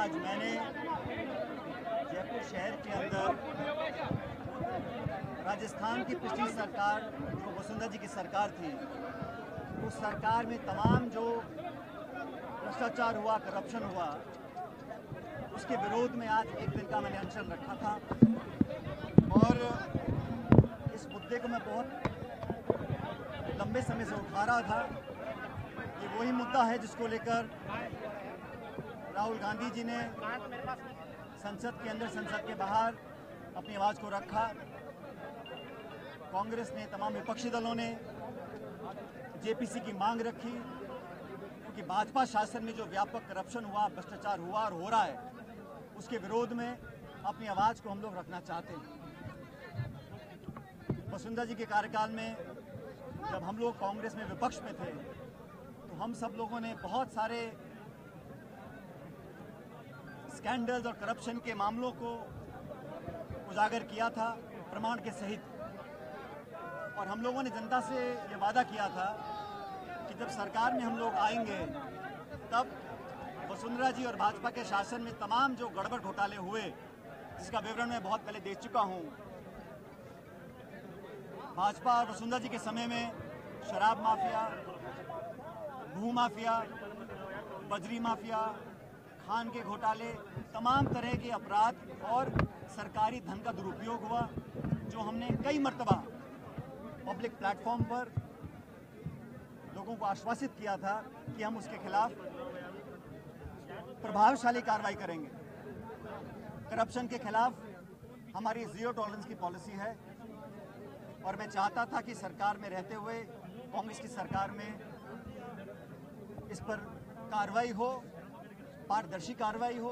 आज मैंने जयपुर शहर के अंदर राजस्थान की पिछली सरकार जो वसुंधरा जी की सरकार थी, उस सरकार में तमाम जो भ्रष्टाचार हुआ, करप्शन हुआ, उसके विरोध में आज एक दिन का मैंने अनशन रखा था। और इस मुद्दे को मैं बहुत लंबे समय से उठा रहा था। ये वही मुद्दा है जिसको लेकर राहुल गांधी जी ने संसद के अंदर, संसद के बाहर अपनी आवाज़ को रखा। कांग्रेस ने, तमाम विपक्षी दलों ने जेपीसी की मांग रखी, क्योंकि भाजपा शासन में जो व्यापक करप्शन हुआ, भ्रष्टाचार हुआ और हो रहा है, उसके विरोध में अपनी आवाज़ को हम लोग रखना चाहते हैं। वसुंधरा जी के कार्यकाल में जब हम लोग कांग्रेस में विपक्ष में थे, तो हम सब लोगों ने बहुत सारे स्कैंडल्स और करप्शन के मामलों को उजागर किया था, प्रमाण के सहित। और हम लोगों ने जनता से ये वादा किया था कि जब सरकार में हम लोग आएंगे, तब वसुंधरा जी और भाजपा के शासन में तमाम जो गड़बड़ घोटाले हुए, जिसका विवरण मैं बहुत पहले दे चुका हूँ। भाजपा और वसुंधरा जी के समय में शराब माफिया, भू माफिया, बजरी माफिया, खान के घोटाले, तमाम तरह के अपराध और सरकारी धन का दुरुपयोग हुआ, जो हमने कई मर्तबा पब्लिक प्लेटफॉर्म पर लोगों को आश्वासित किया था कि हम उसके खिलाफ प्रभावशाली कार्रवाई करेंगे। करप्शन के खिलाफ हमारी जीरो टॉलरेंस की पॉलिसी है, और मैं चाहता था कि सरकार में रहते हुए, कांग्रेस की सरकार में, इस पर कार्रवाई हो, पारदर्शी कार्रवाई हो।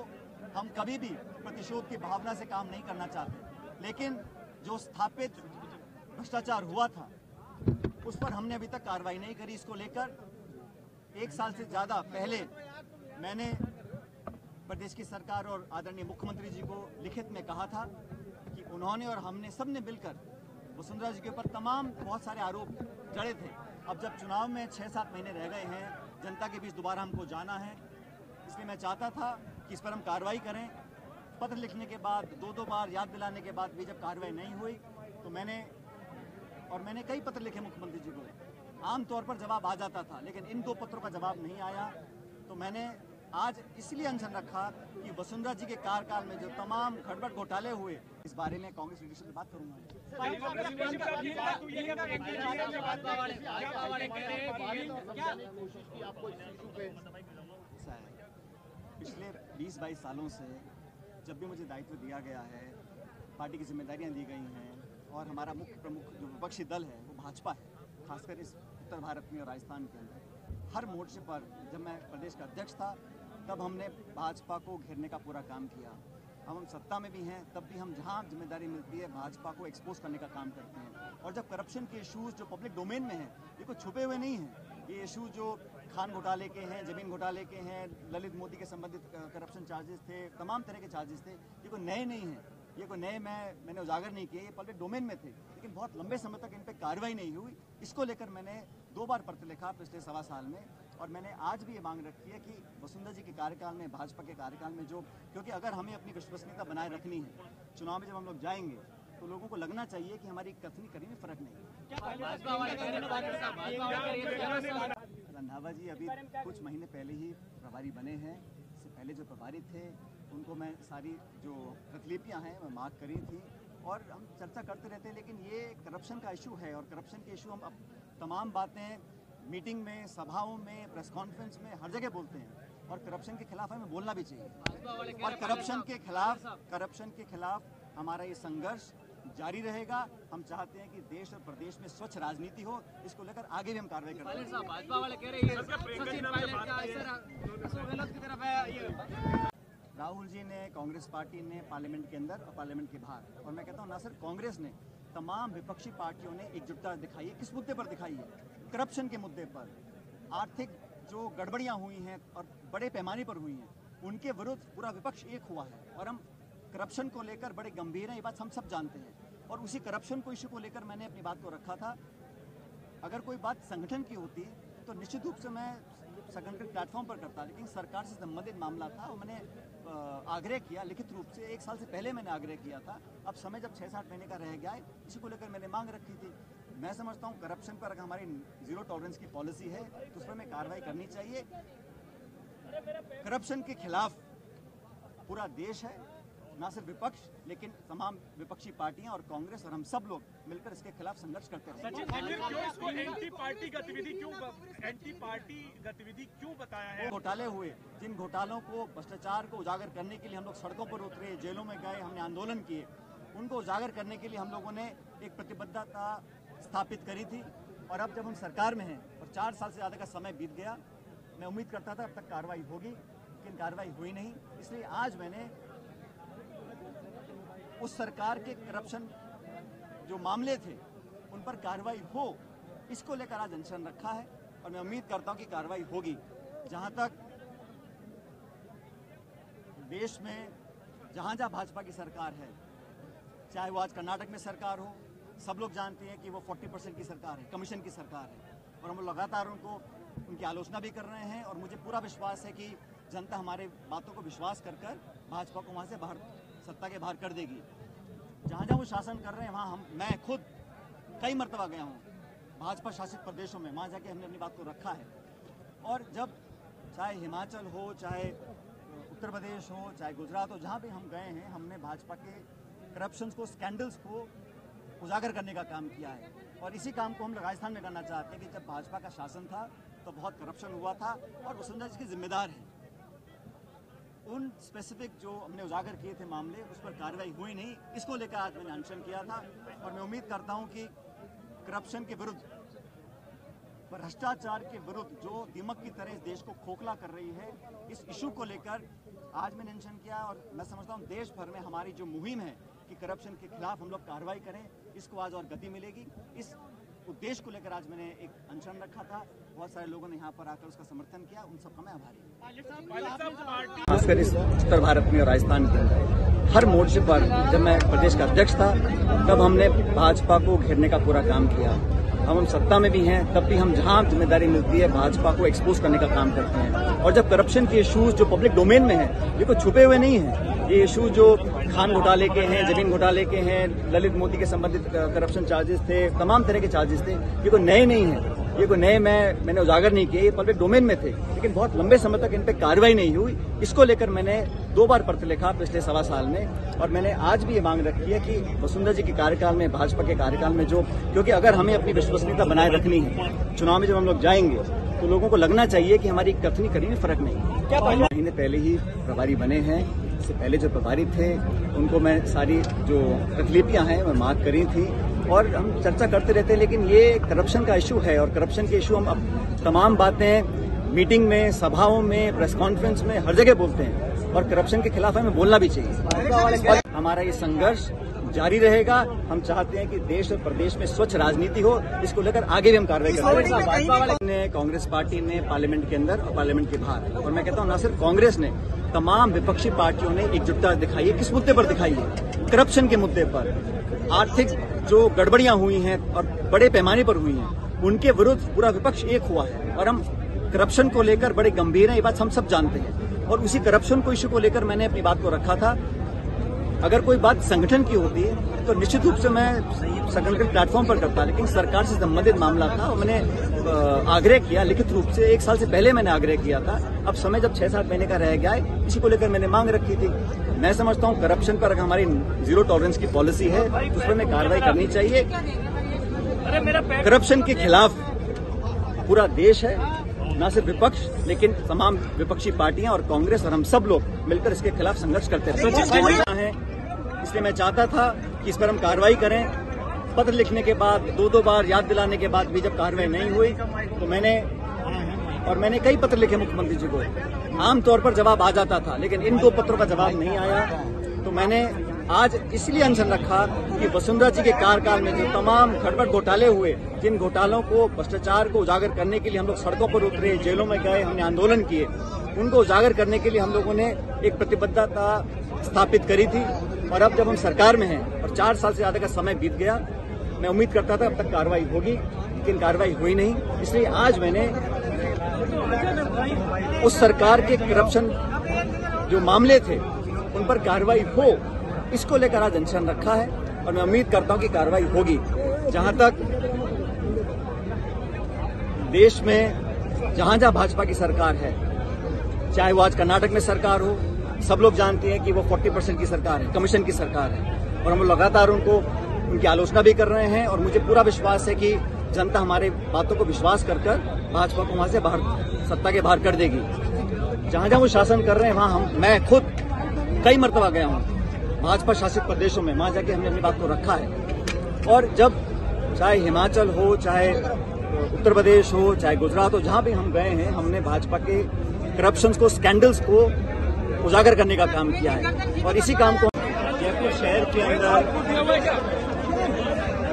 हम कभी भी प्रतिशोध की भावना से काम नहीं करना चाहते, लेकिन जो स्थापित भ्रष्टाचार हुआ था, उस पर हमने अभी तक कार्रवाई नहीं करी। इसको लेकर 1 साल से ज़्यादा पहले मैंने प्रदेश की सरकार और आदरणीय मुख्यमंत्री जी को लिखित में कहा था कि उन्होंने और हमने सब ने मिलकर वसुंधरा जी के ऊपर तमाम बहुत सारे आरोप जड़े थे। अब जब चुनाव में 6-7 महीने रह गए हैं, जनता के बीच दोबारा हमको जाना है, इसलिए मैं चाहता था कि इस पर हम कार्रवाई करें। पत्र लिखने के बाद, 2-2 बार याद दिलाने के बाद भी जब कार्रवाई नहीं हुई, तो मैंने कई पत्र लिखे मुख्यमंत्री जी को। आमतौर पर जवाब आ जाता था, लेकिन इन 2 पत्रों का जवाब नहीं आया। तो मैंने आज इसलिए अनशन रखा कि वसुंधरा जी के कार्यकाल में जो तमाम गड़बड़ घोटाले हुए, इस बारे में कांग्रेस लीडरशिप से बात करूंगा। पिछले 20-22 सालों से जब भी मुझे दायित्व दिया गया है, पार्टी की जिम्मेदारियां दी गई हैं, और हमारा मुख्य प्रमुख जो विपक्षी दल है वो भाजपा है, खासकर इस उत्तर भारत में और राजस्थान के अंदर। हर मोर्चे पर जब मैं प्रदेश का अध्यक्ष था, तब हमने भाजपा को घेरने का पूरा काम किया। अब हम सत्ता में भी हैं, तब भी हम जहां जिम्मेदारी मिलती है, भाजपा को एक्सपोज करने का काम करते हैं। और जब करप्शन के इशूज़ जो पब्लिक डोमेन में हैं, ये कोई छुपे हुए नहीं हैं। ये इशूज़ जो खान घोटाले के हैं, ज़मीन घोटाले के हैं, ललित मोदी के संबंधित करप्शन चार्जेस थे, तमाम तरह के चार्जेस थे, ये कोई नए नहीं हैं। ये कोई नए मैंने उजागर नहीं किए, ये पब्लिक डोमेन में थे, लेकिन बहुत लंबे समय तक इन पर कार्रवाई नहीं हुई। इसको लेकर मैंने 2 बार पत्र लिखा पिछले 1.25 साल में, और मैंने आज भी ये मांग रखी है कि वसुंधरा जी के कार्यकाल में, भाजपा के कार्यकाल में जो, क्योंकि अगर हमें अपनी विश्वसनीयता बनाए रखनी है, चुनाव में जब हम लोग जाएंगे, तो लोगों को लगना चाहिए कि हमारी कथनी करी में फर्क नहीं है। रंधावा जी अभी कुछ महीने पहले ही प्रभारी बने हैं। इससे पहले जो प्रभारी थे, उनको मैं सारी जो प्रतिलिपियाँ हैं मैं मार्क करी थी, और हम चर्चा करते रहते हैं। लेकिन ये करप्शन का इशू है, और करप्शन के इशू हम अब तमाम बातें मीटिंग में, सभाओं में, प्रेस कॉन्फ्रेंस में, हर जगह बोलते हैं, और करप्शन के खिलाफ हमें बोलना भी चाहिए। और करप्शन के खिलाफ हमारा ये संघर्ष जारी रहेगा। हम चाहते हैं कि देश और प्रदेश में स्वच्छ राजनीति हो। इसको लेकर आगे भी हम कार्रवाई करते हैं। राहुल जी ने, कांग्रेस पार्टी ने पार्लियामेंट के अंदर और पार्लियामेंट के बाहर, और मैं कहता हूँ ना सिर्फ कांग्रेस ने, तमाम विपक्षी पार्टियों ने एकजुटता दिखाई है। किस मुद्दे पर दिखाई है? करप्शन के मुद्दे पर। आर्थिक जो गड़बड़ियाँ हुई हैं और बड़े पैमाने पर हुई हैं, उनके विरुद्ध पूरा विपक्ष एक हुआ है, और हम करप्शन को लेकर बड़े गंभीर हैं, ये बात हम सब जानते हैं। और उसी करप्शन को इशू को लेकर मैंने अपनी बात को रखा था। अगर कोई बात संगठन की होती तो निश्चित रूप से मैं संगठित प्लेटफॉर्म पर करता, लेकिन सरकार से संबंधित मामला था और मैंने आग्रह किया लिखित रूप से, 1 साल से पहले मैंने आग्रह किया था। अब समय जब 6-7 महीने का रह गया है, इसी को लेकर मैंने मांग रखी थी। मैं समझता हूँ करप्शन पर अगर हमारी जीरो टॉलरेंस की पॉलिसी है तो उस पर हमें कार्रवाई करनी चाहिए। करप्शन के खिलाफ पूरा देश है, ना सिर्फ विपक्ष लेकिन तमाम विपक्षी पार्टियां और कांग्रेस और हम सब लोग मिलकर इसके खिलाफ संघर्ष करते रहे। एंटी पार्टी गतिविधि क्यों बताया है? घोटाले हुए, जिन घोटालों को, भ्रष्टाचार को उजागर करने के लिए हम लोग सड़कों पर उतरे, जेलों में गए, हमने आंदोलन किए, उनको उजागर करने के लिए हम लोगों ने एक प्रतिबद्धता स्थापित करी थी। और अब जब हम सरकार में हैं और 4 साल से ज़्यादा का समय बीत गया, मैं उम्मीद करता था अब तक कार्रवाई होगी, लेकिन कार्रवाई हुई नहीं। इसलिए आज मैंने उस सरकार के करप्शन जो मामले थे उन पर कार्रवाई हो, इसको लेकर आज अनशन रखा है और मैं उम्मीद करता हूं कि कार्रवाई होगी। जहां तक देश में जहां भाजपा की सरकार है, चाहे वो आज कर्नाटक में सरकार हो, सब लोग जानते हैं कि वो 40% की सरकार है, कमीशन की सरकार है, और हम लगातार उनकी आलोचना भी कर रहे हैं। और मुझे पूरा विश्वास है कि जनता हमारे बातों को विश्वास कर भाजपा को वहाँ से बाहर, सत्ता के बाहर कर देगी। जहाँ वो शासन कर रहे हैं वहाँ मैं खुद कई मरतबा गया हूँ भाजपा शासित प्रदेशों में, वहाँ जाके हमने अपनी बात को रखा है। और जब चाहे हिमाचल हो, चाहे उत्तर प्रदेश हो, चाहे गुजरात हो, जहाँ भी हम गए हैं, हमने भाजपा के करप्शन को, स्कैंडल्स को उजागर करने का काम किया है। और इसी काम को हम राजस्थान में करना चाहते हैं कि जब भाजपा का शासन था तो बहुत करप्शन हुआ था और वसुंधरा जी इसके जिम्मेदार हैं। उन स्पेसिफिक जो हमने उजागर किए थे मामले, उस पर कार्रवाई हुई नहीं, इसको लेकर आज मैंने अनशन किया था। और मैं उम्मीद करता हूं कि करप्शन के विरुद्ध, भ्रष्टाचार के विरुद्ध जो दीमक की तरह इस देश को खोखला कर रही है, इस इशू को लेकर आज मैंने अनशन किया। और मैं समझता हूं देश भर में हमारी जो मुहिम है कि करप्शन के खिलाफ हम लोग कार्रवाई करें, इसको आज और गति मिलेगी। इस उद्देश्य को लेकर आज मैंने एक अनशन रखा था। बहुत सारे लोगों ने यहाँ पर आकर उसका समर्थन किया, उन सबका मैं आभारी हूँ। खासकर इस उत्तर भारत में और राजस्थान के अंदर हर मोर्चे पर जब मैं प्रदेश का अध्यक्ष था तब हमने भाजपा को घेरने का पूरा काम किया। हम सत्ता में भी हैं तब भी हम जहां जिम्मेदारी मिलती है भाजपा को एक्सपोज करने का काम करते हैं। और जब करप्शन के इश्यूज जो पब्लिक डोमेन में है, ये कोई छुपे हुए नहीं है, ये इशू जो खान घोटाले के हैं, जमीन घोटाले के हैं, ललित मोदी के संबंधित करप्शन चार्जेस थे, तमाम तरह के चार्जेस थे, ये कोई नए नहीं है, ये कोई नए मैंने उजागर नहीं किए, ये पब्लिक डोमेन में थे, लेकिन बहुत लंबे समय तक इन पे कार्रवाई नहीं हुई। इसको लेकर मैंने 2 बार पत्र लिखा पिछले 1.25 साल में, और मैंने आज भी ये मांग रखी है कि वसुंधरा जी के कार्यकाल में, भाजपा के कार्यकाल में जो, क्योंकि अगर हमें अपनी विश्वसनीयता बनाए रखनी है, चुनाव में जब हम लोग जाएंगे तो लोगों को लगना चाहिए कि हमारी कथनी करी में फर्क नहीं है। क्या महीने पहले ही प्रभारी बने हैं, इससे पहले जो प्रभारी थे उनको मैं सारी जो तकलीफियां हैं मैं मार्क करी थी, और हम चर्चा करते रहते हैं। लेकिन ये करप्शन का इशू है, और करप्शन के इशू हम अब तमाम बातें मीटिंग में, सभाओं में, प्रेस कॉन्फ्रेंस में, हर जगह बोलते हैं, और करप्शन के खिलाफ हमें बोलना भी चाहिए। और हमारा ये संघर्ष जारी रहेगा। हम चाहते हैं कि देश और प्रदेश में स्वच्छ राजनीति हो, इसको लेकर आगे भी हम कार्रवाई करेंगे। कांग्रेस पार्टी ने पार्लियामेंट के अंदर और पार्लियामेंट के बाहर, और मैं कहता हूं न सिर्फ कांग्रेस ने, तमाम विपक्षी पार्टियों ने एकजुटता दिखाई है। किस मुद्दे पर दिखाई है? करप्शन के मुद्दे पर। आर्थिक जो गड़बड़ियां हुई हैं और बड़े पैमाने पर हुई हैं, उनके विरुद्ध पूरा विपक्ष एक हुआ है, और हम करप्शन को लेकर बड़े गंभीर हैं, ये बात हम सब जानते हैं। और उसी करप्शन को इश्यू को लेकर मैंने अपनी बात को रखा था। अगर कोई बात संगठन की होती है तो निश्चित रूप से मैं संगठन प्लेटफॉर्म पर करता, लेकिन सरकार से संबंधित मामला था और मैंने आग्रह किया लिखित रूप से, 1 साल से पहले मैंने आग्रह किया था। अब समय जब 6-7 महीने का रह गया है, इसी को लेकर मैंने मांग रखी थी। मैं समझता हूं करप्शन पर अगर हमारी जीरो टॉलरेंस की पॉलिसी है तो उस पर हमें कार्रवाई करनी चाहिए। करप्शन के खिलाफ पूरा देश है, न सिर्फ विपक्ष लेकिन तमाम विपक्षी पार्टियां और कांग्रेस और हम सब लोग मिलकर इसके खिलाफ संघर्ष करते रहे। इसलिए मैं चाहता था कि इस पर हम कार्रवाई करें। पत्र लिखने के बाद, 2 बार याद दिलाने के बाद भी जब कार्रवाई नहीं हुई तो मैंने कई पत्र लिखे मुख्यमंत्री जी को। आमतौर पर जवाब आ जाता था, लेकिन इन 2 पत्रों का जवाब नहीं आया। तो मैंने आज इसलिए अनशन रखा कि वसुंधरा जी के कार्यकाल में जो तमाम गड़बड़ घोटाले हुए, जिन घोटालों को, भ्रष्टाचार को उजागर करने के लिए हम लोग सड़कों पर उतरे, जेलों में गए, हमने आंदोलन किए, उनको उजागर करने के लिए हम लोगों ने एक प्रतिबद्धता स्थापित करी थी। और अब जब हम सरकार में हैं और 4 साल से ज्यादा का समय बीत गया, मैं उम्मीद करता था अब तक कार्रवाई होगी, लेकिन कार्रवाई हुई नहीं। इसलिए आज मैंने उस सरकार के करप्शन जो मामले थे उन पर कार्रवाई हो, इसको लेकर आज अनशन रखा है और मैं उम्मीद करता हूं कि कार्रवाई होगी। जहां तक देश में जहां भाजपा की सरकार है, चाहे वो आज कर्नाटक में सरकार हो, सब लोग जानते हैं कि वो 40% की सरकार है, कमीशन की सरकार है, और हम लोग लगातार उनकी आलोचना भी कर रहे हैं। और मुझे पूरा विश्वास है कि जनता हमारे बातों को विश्वास कर भाजपा को वहां से सत्ता के बाहर कर देगी। जहां जहां वो शासन कर रहे हैं वहां मैं खुद कई मरतबा गया हूं भाजपा शासित प्रदेशों में, वहां जाके हमने अपनी बात को रखा है। और जब चाहे हिमाचल हो, चाहे उत्तर प्रदेश हो, चाहे गुजरात हो, जहां भी हम गए हैं, हमने भाजपा के करप्शन को, स्कैंडल्स को उजागर करने का काम किया है। और इसी काम को जयपुर शहर के अंदर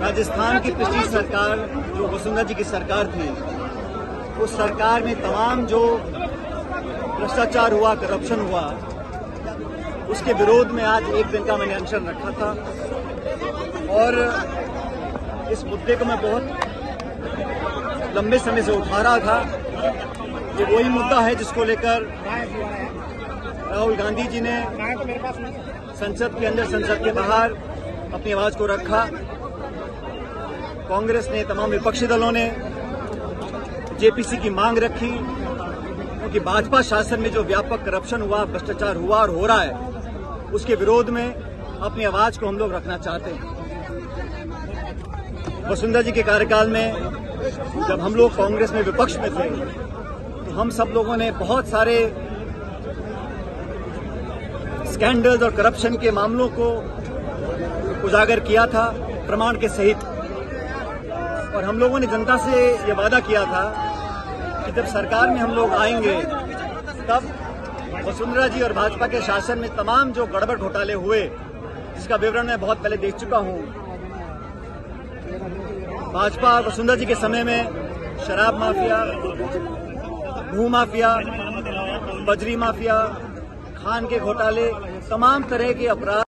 राजस्थान की पिछली सरकार, जो वसुंधरा जी की सरकार थी, उस सरकार में तमाम जो भ्रष्टाचार हुआ, करप्शन हुआ, उसके विरोध में आज एक दिन का मैंने अनशन रखा था। और इस मुद्दे को मैं बहुत लंबे समय से उठा रहा था। ये वही मुद्दा है जिसको लेकर राहुल गांधी जी ने संसद के अंदर, संसद के बाहर अपनी आवाज को रखा। कांग्रेस ने, तमाम विपक्षी दलों ने जेपीसी की मांग रखी, क्योंकि भाजपा शासन में जो व्यापक करप्शन हुआ, भ्रष्टाचार हुआ और हो रहा है, उसके विरोध में अपनी आवाज को हम लोग रखना चाहते हैं। वसुंधरा जी के कार्यकाल में जब हम लोग कांग्रेस में विपक्ष में थे, तो हम सब लोगों ने बहुत सारे स्कैंडल्स और करप्शन के मामलों को उजागर किया था, प्रमाण के सहित। और हम लोगों ने जनता से ये वादा किया था कि जब सरकार में हम लोग आएंगे, तब वसुंधरा जी और भाजपा के शासन में तमाम जो गड़बड़ घोटाले हुए, जिसका विवरण मैं बहुत पहले देख चुका हूं। भाजपा वसुंधरा जी के समय में शराब माफिया, भू माफिया, बजरी माफिया, खान के घोटाले, तमाम तरह के अपराध